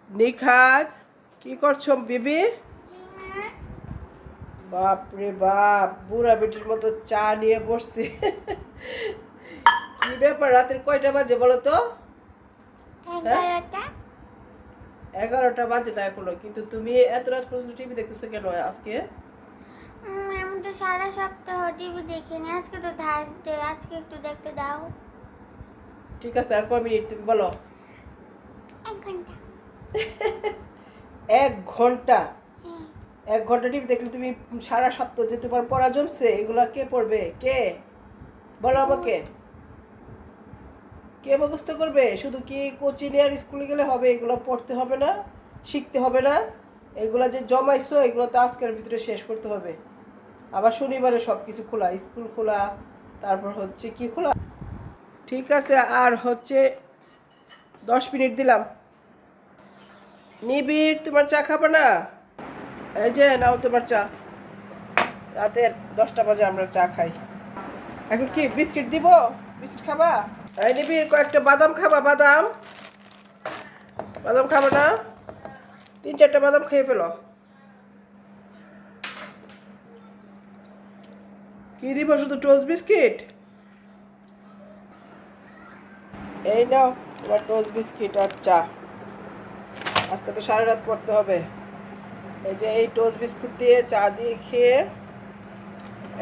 নিখাত কি করছো বিবি? বাপ রে বাপ, বুড়া বেটির মতো চা নিয়ে বসছি। কি ব্যাপার, রাতের কয়টা বাজে বলো তো? 11টা বাজে না এখনো, কিন্তু তুমি এত রাত পর্যন্ত টিভি দেখতেছো কেন আজকে? আমি তো সারা সপ্তাহ টিভি দেখিনি, আজকে তো থার্সডে, আজকে একটু দেখতে দাও। ঠিক আছে, আর কয় মিনিট তুমি বলো? 1 ঘন্টা। 1 ঘন্টা? 1 ঘন্টা টিভি দেখলে তুমি সারা সপ্তাহ যে তোমার পড়া জমছে এগুলা কে পড়বে? কে বলো আমাকে? কে মুখস্থ করবে? শুধু কি কোচিং আর স্কুলে গেলে হবে? এগুলো পড়তে হবে না? শিখতে হবে না? এগুলা যে জমাইছো এগুলো তো আজকের ভিতরে শেষ করতে হবে। আবার শনিবারে সব কিছু খোলা, স্কুল খোলা, তারপর হচ্ছে কি খোলা। ঠিক আছে, আর হচ্ছে 10 মিনিট দিলাম। নিবিড়, তোমার চা খাবে না? এই যে নাও তোমার চা। রাতের 10টা বাজে আমরা চা খাই। এখন কি বিস্কিট দিব? বিস্কিট খাবা? এই নিবিড়, কয়েকটা বাদাম খাবা? বাদাম বাদাম খাবে না? 3-4টা বাদাম খেয়ে ফেলো। কি দিব? শুধু টোস্ট বিস্কিট? এই নাও তোমার টোস্ট বিস্কিট আর চা। আজকে তো সারা রাত পড়তে হবে। এই যে এই টোস্ট বিস্কুট দিয়ে চা দিয়ে খেয়ে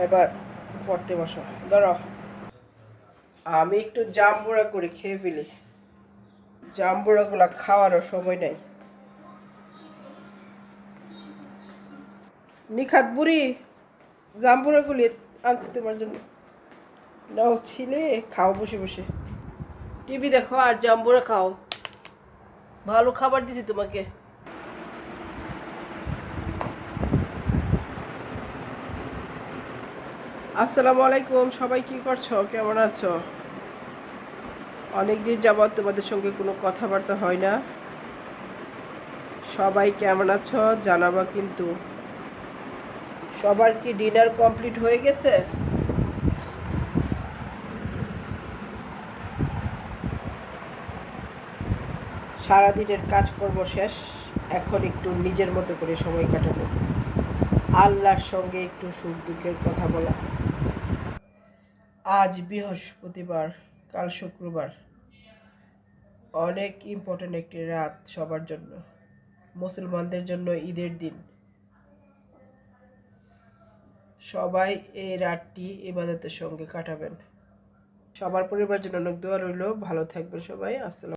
এবার পড়তে বসো। ধরো, আমি একটু জাম্বুরা করে খেয়ে ফেলি। জাম্বুরাগুলা খাওয়ারও সময় নাই। নিখাত বুড়ি, জাম্বুরাগুলি আনছি তোমার জন্য। নাও ছিলে, খাও বসে বসে। টিভি দেখো আর জাম্বুরা খাও। ভালো খাবার দিছি তোমাকে। আসসালামু আলাইকুম, সবাই কি করছো? কেমন আছো? অনেকদিন যাবৎ তোমাদের সঙ্গে কোনো কথাবার্তা হয় না। সবাই কেমন আছো জানাবা কিন্তু। সবার কি ডিনার কমপ্লিট হয়ে গেছে? সারাদিনের কাজকর্ম শেষ, এখন একটু নিজের মতো করে সময় কাটাবো, আল্লাহর সঙ্গে একটু সুখ দুঃখের কথা বলা। আজ বৃহস্পতিবার, কাল শুক্রবার, অনেক ইম্পর্টেন্ট একটি রাত সবার জন্য। মুসলমানদের জন্য ঈদের দিন। সবাই এই রাতটি ইবাদতের সঙ্গে কাটাবেন। সবার পরিবারের জন্য অনেক দোয়া রইল। ভালো থাকবেন সবাই। আসসালাম।